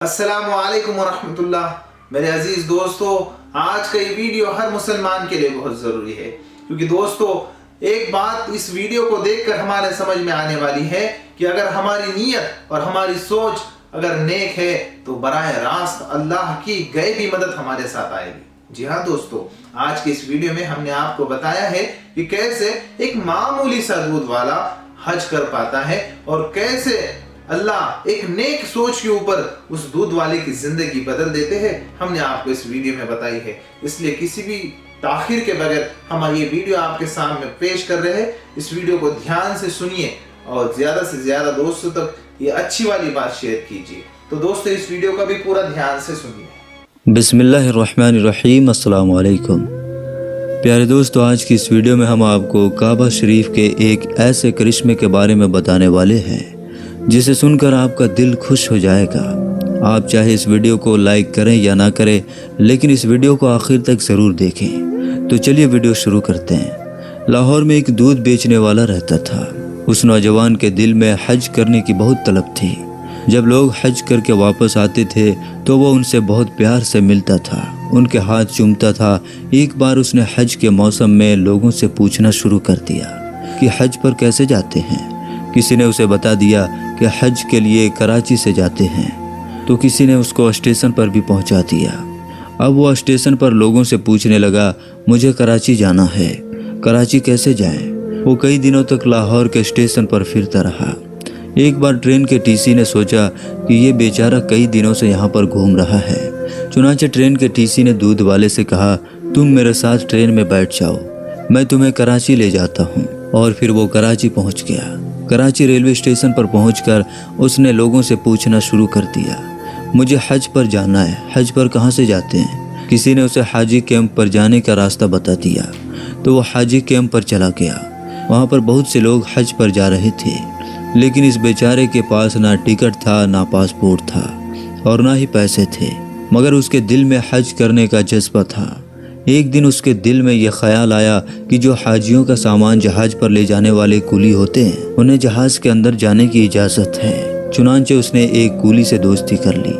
السلام علیکم ورحمۃ اللہ۔ میرے عزیز دوستو، آج کا یہ ویڈیو ہر مسلمان کے لیے بہت ضروری ہے، کیونکہ دوستو ایک بات اس ویڈیو کو دیکھ کر ہمارے سمجھ میں آنے والی ہے کہ اگر ہماری نیت اور ہماری سوچ اگر نیک ہے تو براہ راست اللہ کی غیبی مدد ہمارے ساتھ آئے گی۔ جی ہاں دوستو، آج کے اس ویڈیو میں ہم نے آپ کو بتایا ہے کہ کیسے ایک معمولی سا دودھ والا حج کر پاتا ہے اور کیسے اللہ ایک نیک سوچ کے اوپر اس دودھ والے کی زندگی بدل دیتے ہیں۔ ہم نے آپ کو اس ویڈیو میں بتائی ہے، اس لیے کسی بھی تاخیر کے بغیر ہم یہ ویڈیو آپ کے سامنے پیش کر رہے ہیں۔ اس ویڈیو کو دھیان سے سنیے اور زیادہ سے زیادہ دوستوں تک یہ اچھی والی بات شیئر کیجیے۔ تو دوستو اس ویڈیو کا بھی پورا دھیان سے سنیے۔ بسم اللہ الرحمن الرحیم۔ السلام علیکم پیارے دوستو، آج کی اس ویڈیو میں ہم آپ کو کعبہ شریف کے ایک ایسے کرشمے کے بارے میں بتانے والے ہیں جسے سن کر آپ کا دل خوش ہو جائے گا۔ آپ چاہے اس ویڈیو کو لائک کریں یا نہ کریں، لیکن اس ویڈیو کو آخر تک ضرور دیکھیں۔ تو چلیے ویڈیو شروع کرتے ہیں۔ لاہور میں ایک دودھ بیچنے والا رہتا تھا۔ اس نوجوان کے دل میں حج کرنے کی بہت طلب تھی۔ جب لوگ حج کر کے واپس آتے تھے تو وہ ان سے بہت پیار سے ملتا تھا، ان کے ہاتھ چومتا تھا۔ ایک بار اس نے حج کے موسم میں لوگوں سے پوچھنا شروع کر دیا کہ حج پر کیسے جاتے ہیں۔ کسی نے اسے بتا دیا کہ حج کے لیے کراچی سے جاتے ہیں، تو کسی نے اس کو اسٹیشن پر بھی پہنچا دیا۔ اب وہ اسٹیشن پر لوگوں سے پوچھنے لگا، مجھے کراچی جانا ہے، کراچی کیسے جائیں؟ وہ کئی دنوں تک لاہور کے اسٹیشن پر پھرتا رہا۔ ایک بار ٹرین کے ٹی سی نے سوچا کہ یہ بیچارہ کئی دنوں سے یہاں پر گھوم رہا ہے۔ چنانچہ ٹرین کے ٹی سی نے دودھ والے سے کہا، تم میرے ساتھ ٹرین میں بیٹھ جاؤ، میں تمہیں کراچی لے جاتا ہوں۔ اور پھر وہ کراچی پہنچ گیا۔ کراچی ریلوے اسٹیشن پر پہنچ کر اس نے لوگوں سے پوچھنا شروع کر دیا، مجھے حج پر جانا ہے، حج پر کہاں سے جاتے ہیں؟ کسی نے اسے حاجی کیمپ پر جانے کا راستہ بتا دیا، تو وہ حاجی کیمپ پر چلا گیا۔ وہاں پر بہت سے لوگ حج پر جا رہے تھے، لیکن اس بیچارے کے پاس نہ ٹکٹ تھا، نہ پاسپورٹ تھا اور نہ ہی پیسے تھے، مگر اس کے دل میں حج کرنے کا جذبہ تھا۔ ایک دن اس کے دل میں یہ خیال آیا کہ جو حاجیوں کا سامان جہاز پر لے جانے والے کولی ہوتے ہیں، انہیں جہاز کے اندر جانے کی اجازت ہے۔ چنانچہ اس نے ایک کولی سے دوستی کر لی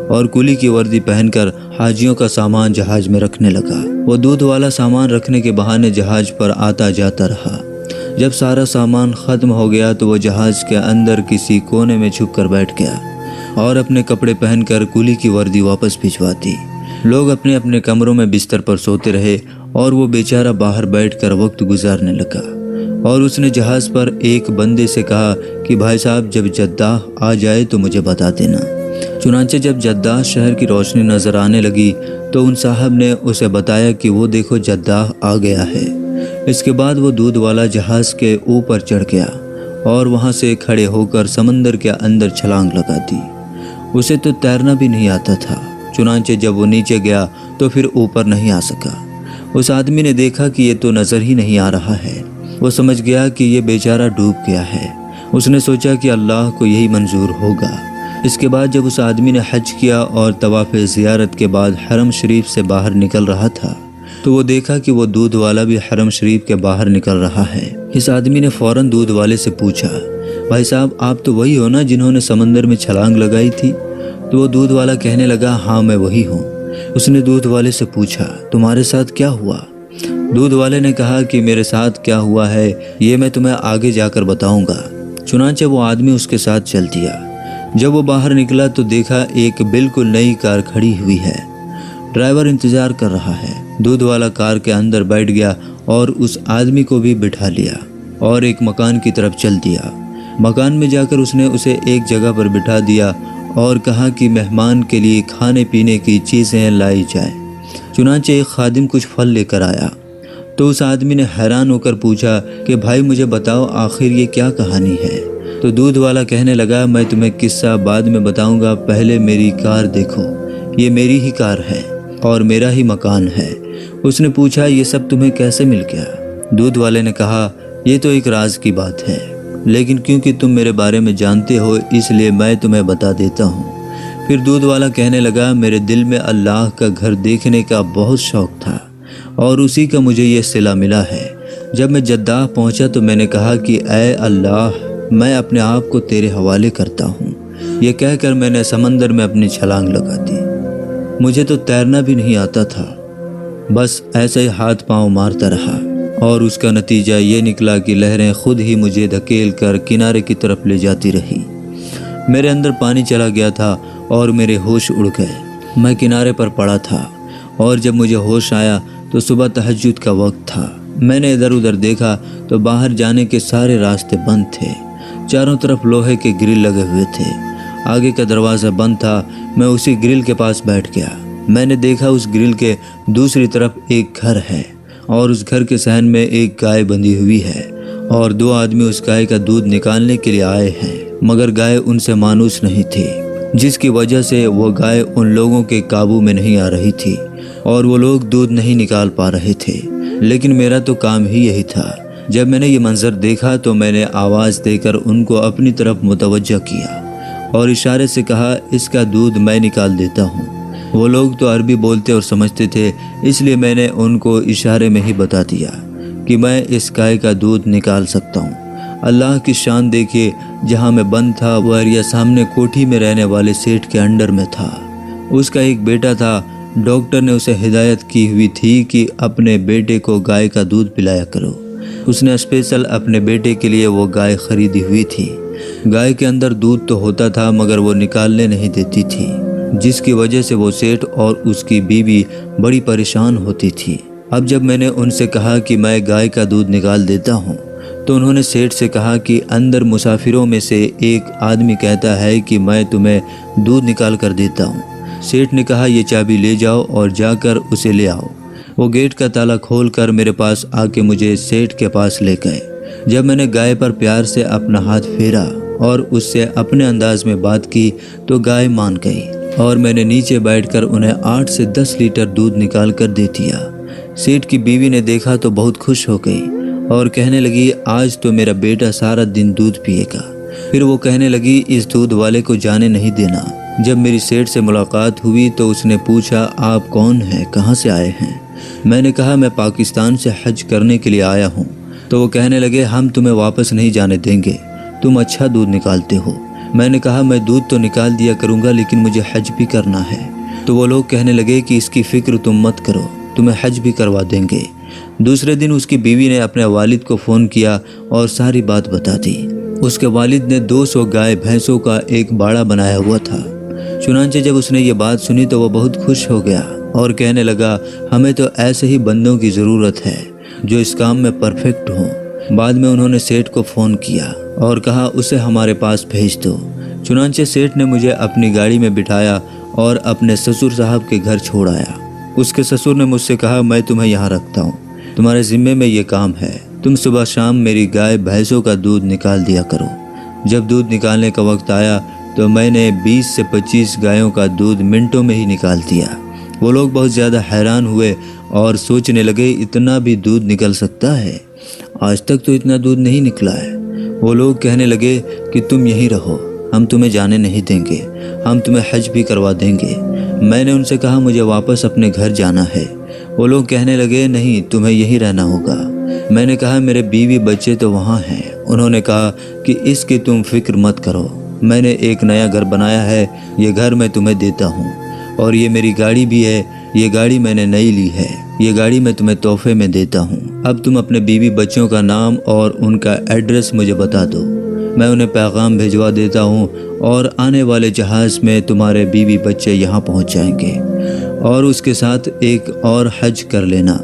اور کولی کی وردی پہن کر حاجیوں کا سامان جہاز میں رکھنے لگا۔ وہ دودھ والا سامان رکھنے کے بہانے جہاز پر آتا جاتا رہا۔ جب سارا سامان ختم ہو گیا تو وہ جہاز کے اندر کسی کونے میں چھپ کر بیٹھ گیا اور اپنے کپڑے پہن کر کولی کی وردی واپس بھجوا دی۔ لوگ اپنے اپنے کمروں میں بستر پر سوتے رہے اور وہ بیچارہ باہر بیٹھ کر وقت گزارنے لگا۔ اور اس نے جہاز پر ایک بندے سے کہا کہ بھائی صاحب، جب جدہ آ جائے تو مجھے بتا دینا۔ چنانچہ جب جدہ شہر کی روشنی نظر آنے لگی تو ان صاحب نے اسے بتایا کہ وہ دیکھو جدہ آ گیا ہے۔ اس کے بعد وہ دودھ والا جہاز کے اوپر چڑھ گیا اور وہاں سے کھڑے ہو کر سمندر کے اندر چھلانگ لگا دی۔ اسے تو تیرنا بھی نہیں آتا تھا، چنانچہ جب وہ نیچے گیا تو پھر اوپر نہیں آ سکا۔ اس آدمی نے دیکھا کہ یہ تو نظر ہی نہیں آ رہا ہے۔ وہ سمجھ گیا کہ یہ بیچارہ ڈوب گیا ہے۔ اس نے سوچا کہ اللہ کو یہی منظور ہوگا۔ اس کے بعد جب اس آدمی نے حج کیا اور طواف زیارت کے بعد حرم شریف سے باہر نکل رہا تھا تو وہ دیکھا کہ وہ دودھ والا بھی حرم شریف کے باہر نکل رہا ہے۔ اس آدمی نے فوراً دودھ والے سے پوچھا، بھائی صاحب، آپ تو وہی ہو نا جنہوں نے سمندر میں چھلانگ لگائی تھی؟ تو وہ دودھ والا کہنے لگا، ہاں میں وہی ہوں۔ اس نے دودھ والے سے پوچھا، تمہارے ساتھ کیا ہوا؟ دودھ والے نے کہا کہ میرے ساتھ کیا ہوا ہے یہ میں تمہیں آگے جا کر بتاؤں گا۔ چنانچہ وہ آدمی اس کے ساتھ چل دیا۔ جب وہ باہر نکلا تو دیکھا ایک بالکل نئی کار کھڑی ہوئی ہے۔ ڈرائیور انتظار کر رہا ہے۔ دودھ والا کار کے اندر بیٹھ گیا اور اس آدمی کو بھی بٹھا لیا اور ایک مکان کی طرف چل دیا۔ مکان میں جا کر اس نے اسے ایک جگہ پر بٹھا دیا اور کہا کہ مہمان کے لیے کھانے پینے کی چیزیں لائی جائیں۔ چنانچہ ایک خادم کچھ پھل لے کر آیا تو اس آدمی نے حیران ہو کر پوچھا کہ بھائی مجھے بتاؤ آخر یہ کیا کہانی ہے؟ تو دودھ والا کہنے لگا، میں تمہیں قصہ بعد میں بتاؤں گا، پہلے میری کار دیکھو، یہ میری ہی کار ہے اور میرا ہی مکان ہے۔ اس نے پوچھا، یہ سب تمہیں کیسے مل گیا؟ دودھ والے نے کہا، یہ تو ایک راز کی بات ہے، لیکن کیونکہ تم میرے بارے میں جانتے ہو اس لیے میں تمہیں بتا دیتا ہوں۔ پھر دودھ والا کہنے لگا، میرے دل میں اللہ کا گھر دیکھنے کا بہت شوق تھا اور اسی کا مجھے یہ صلہ ملا ہے۔ جب میں جدہ پہنچا تو میں نے کہا کہ اے اللہ، میں اپنے آپ کو تیرے حوالے کرتا ہوں، یہ کہہ کر میں نے سمندر میں اپنی چھلانگ لگا دی۔ مجھے تو تیرنا بھی نہیں آتا تھا، بس ایسے ہی ہاتھ پاؤں مارتا رہا، اور اس کا نتیجہ یہ نکلا کہ لہریں خود ہی مجھے دھکیل کر کنارے کی طرف لے جاتی رہی۔ میرے اندر پانی چلا گیا تھا اور میرے ہوش اڑ گئے۔ میں کنارے پر پڑا تھا، اور جب مجھے ہوش آیا تو صبح تہجد کا وقت تھا۔ میں نے ادھر ادھر دیکھا تو باہر جانے کے سارے راستے بند تھے، چاروں طرف لوہے کے گرل لگے ہوئے تھے، آگے کا دروازہ بند تھا۔ میں اسی گرل کے پاس بیٹھ گیا۔ میں نے دیکھا اس گرل کے دوسری طرف ایک گھر ہے، اور اس گھر کے صحن میں ایک گائے بندھی ہوئی ہے، اور 2 آدمی اس گائے کا دودھ نکالنے کے لیے آئے ہیں، مگر گائے ان سے مانوس نہیں تھی، جس کی وجہ سے وہ گائے ان لوگوں کے قابو میں نہیں آ رہی تھی، اور وہ لوگ دودھ نہیں نکال پا رہے تھے۔ لیکن میرا تو کام ہی یہی تھا۔ جب میں نے یہ منظر دیکھا تو میں نے آواز دے کر ان کو اپنی طرف متوجہ کیا اور اشارے سے کہا، اس کا دودھ میں نکال دیتا ہوں۔ وہ لوگ تو عربی بولتے اور سمجھتے تھے، اس لیے میں نے ان کو اشارے میں ہی بتا دیا کہ میں اس گائے کا دودھ نکال سکتا ہوں۔ اللہ کی شان دیکھیے، جہاں میں بند تھا وہ ایریا سامنے کوٹھی میں رہنے والے سیٹھ کے انڈر میں تھا۔ اس کا ایک بیٹا تھا۔ ڈاکٹر نے اسے ہدایت کی ہوئی تھی کہ اپنے بیٹے کو گائے کا دودھ پلایا کرو۔ اس نے اسپیشل اپنے بیٹے کے لیے وہ گائے خریدی ہوئی تھی۔ گائے کے اندر دودھ تو ہوتا تھا مگر وہ نکالنے نہیں دیتی تھی، جس کی وجہ سے وہ سیٹھ اور اس کی بیوی بڑی پریشان ہوتی تھی۔ اب جب میں نے ان سے کہا کہ میں گائے کا دودھ نکال دیتا ہوں تو انہوں نے سیٹھ سے کہا کہ اندر مسافروں میں سے ایک آدمی کہتا ہے کہ میں تمہیں دودھ نکال کر دیتا ہوں۔ سیٹھ نے کہا، یہ چابی لے جاؤ اور جا کر اسے لے آؤ۔ وہ گیٹ کا تالا کھول کر میرے پاس آ کے مجھے سیٹھ کے پاس لے گئے۔ جب میں نے گائے پر پیار سے اپنا ہاتھ پھیرا اور اس سے اپنے انداز میں بات کی تو گائے مان گئی، اور میں نے نیچے بیٹھ کر انہیں 8 سے 10 لیٹر دودھ نکال کر دے دیا۔ سیٹھ کی بیوی نے دیکھا تو بہت خوش ہو گئی اور کہنے لگی، آج تو میرا بیٹا سارا دن دودھ پیے گا۔ پھر وہ کہنے لگی، اس دودھ والے کو جانے نہیں دینا۔ جب میری سیٹھ سے ملاقات ہوئی تو اس نے پوچھا، آپ کون ہیں، کہاں سے آئے ہیں؟ میں نے کہا، میں پاکستان سے حج کرنے کے لیے آیا ہوں۔ تو وہ کہنے لگے، ہم تمہیں واپس نہیں جانے دیں گے، تم اچھا دودھ نکالتے ہو۔ میں نے کہا، میں دودھ تو نکال دیا کروں گا لیکن مجھے حج بھی کرنا ہے۔ تو وہ لوگ کہنے لگے کہ اس کی فکر تم مت کرو، تمہیں حج بھی کروا دیں گے۔ دوسرے دن اس کی بیوی نے اپنے والد کو فون کیا اور ساری بات بتا دی۔ اس کے والد نے 200 گائے بھینسوں کا ایک باڑہ بنایا ہوا تھا۔ چنانچہ جب اس نے یہ بات سنی تو وہ بہت خوش ہو گیا اور کہنے لگا، ہمیں تو ایسے ہی بندوں کی ضرورت ہے جو اس کام میں پرفیکٹ ہوں۔ بعد میں انہوں نے سیٹھ کو فون کیا اور کہا، اسے ہمارے پاس بھیج دو۔ چنانچہ سیٹھ نے مجھے اپنی گاڑی میں بٹھایا اور اپنے سسر صاحب کے گھر چھوڑ آیا۔ اس کے سسر نے مجھ سے کہا، میں تمہیں یہاں رکھتا ہوں، تمہارے ذمے میں یہ کام ہے، تم صبح شام میری گائے بھینسوں کا دودھ نکال دیا کرو۔ جب دودھ نکالنے کا وقت آیا تو میں نے 20 سے 25 گایوں کا دودھ منٹوں میں ہی نکال دیا۔ وہ لوگ بہت زیادہ حیران ہوئے اور سوچنے لگے، اتنا بھی دودھ نکل سکتا ہے؟ آج تک تو اتنا دودھ نہیں نکلا ہے۔ وہ لوگ کہنے لگے کہ تم یہیں رہو، ہم تمہیں جانے نہیں دیں گے، ہم تمہیں حج بھی کروا دیں گے۔ میں نے ان سے کہا، مجھے واپس اپنے گھر جانا ہے۔ وہ لوگ کہنے لگے، نہیں، تمہیں یہیں رہنا ہوگا۔ میں نے کہا، میرے بیوی بچے تو وہاں ہیں۔ انہوں نے کہا کہ اس کی تم فکر مت کرو، میں نے ایک نیا گھر بنایا ہے، یہ گھر میں تمہیں دیتا ہوں، اور یہ میری گاڑی بھی ہے، یہ گاڑی میں نے نئی لی ہے، یہ گاڑی میں تمہیں تحفے میں دیتا ہوں۔ اب تم اپنے بیوی بچوں کا نام اور ان کا ایڈریس مجھے بتا دو، میں انہیں پیغام بھیجوا دیتا ہوں، اور آنے والے جہاز میں تمہارے بیوی بچے یہاں پہنچ جائیں گے، اور اس کے ساتھ ایک اور حج کر لینا،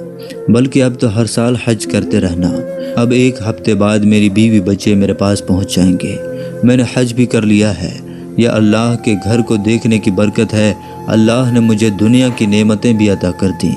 بلکہ اب تو ہر سال حج کرتے رہنا۔ اب 1 ہفتے بعد میری بیوی بچے میرے پاس پہنچ جائیں گے۔ میں نے حج بھی کر لیا ہے۔ یہ اللہ کے گھر کو دیکھنے کی برکت ہے، اللہ نے مجھے دنیا کی نعمتیں بھی عطا کر دیں۔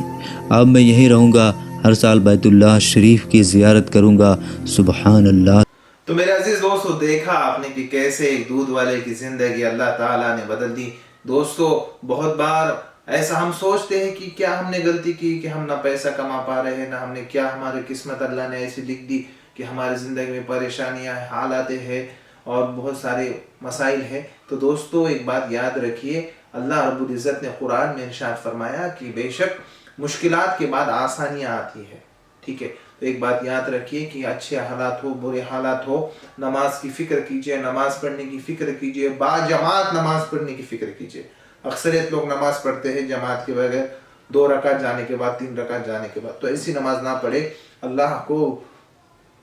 اب میں یہیں رہوں گا، ہر سال بیت اللہ شریف کی زیارت کروں گا۔ سبحان اللہ۔ تو میرے عزیز دوستو، دیکھا آپ نے کہ کیسے ایک دودھ والے کی زندگی اللہ تعالیٰ نے بدل دی۔ دوستو، بہت بار ایسا ہم سوچتے ہیں کہ کیا ہم نے غلطی کی کہ ہم نہ پیسہ کما پا رہے ہیں، نہ ہم نے کیا ہماری قسمت اللہ نے ایسی لکھ دی کہ ہماری زندگی میں پریشانیاں حالات ہیں اور بہت سارے مسائل ہیں۔ تو دوستو، ایک بات یاد رکھیے، اللہ رب العزت نے قرآن میں ارشاد فرمایا کہ بے شک مشکلات کے بعد آسانیاں آتی ہے، ٹھیک ہے؟ تو ایک بات یاد رکھیے کہ اچھے حالات ہو برے حالات ہو، نماز کی فکر کیجئے، نماز پڑھنے کی فکر کیجئے، با جماعت نماز پڑھنے کی فکر کیجئے۔ اکثریت لوگ نماز پڑھتے ہیں جماعت کے بغیر، 2 رکعت جانے کے بعد 3 رکعت جانے کے بعد، تو ایسی نماز نہ پڑھے۔ اللہ کو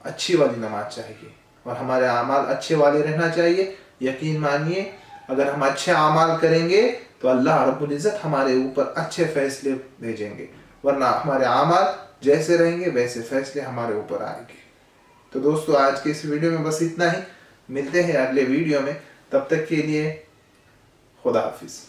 اچھی والی نماز چاہیے اور ہمارے اعمال اچھے والے رہنا چاہیے۔ یقین مانیے اگر ہم اچھے اعمال کریں گے تو اللہ رب العزت ہمارے اوپر اچھے فیصلے بھیجیں گے، ورنہ ہمارے اعمال جیسے رہیں گے ویسے فیصلے ہمارے اوپر آئیں گے۔ تو دوستو آج کے اس ویڈیو میں بس اتنا ہی، ملتے ہیں اگلے ویڈیو میں، تب تک کے لیے خدا حافظ۔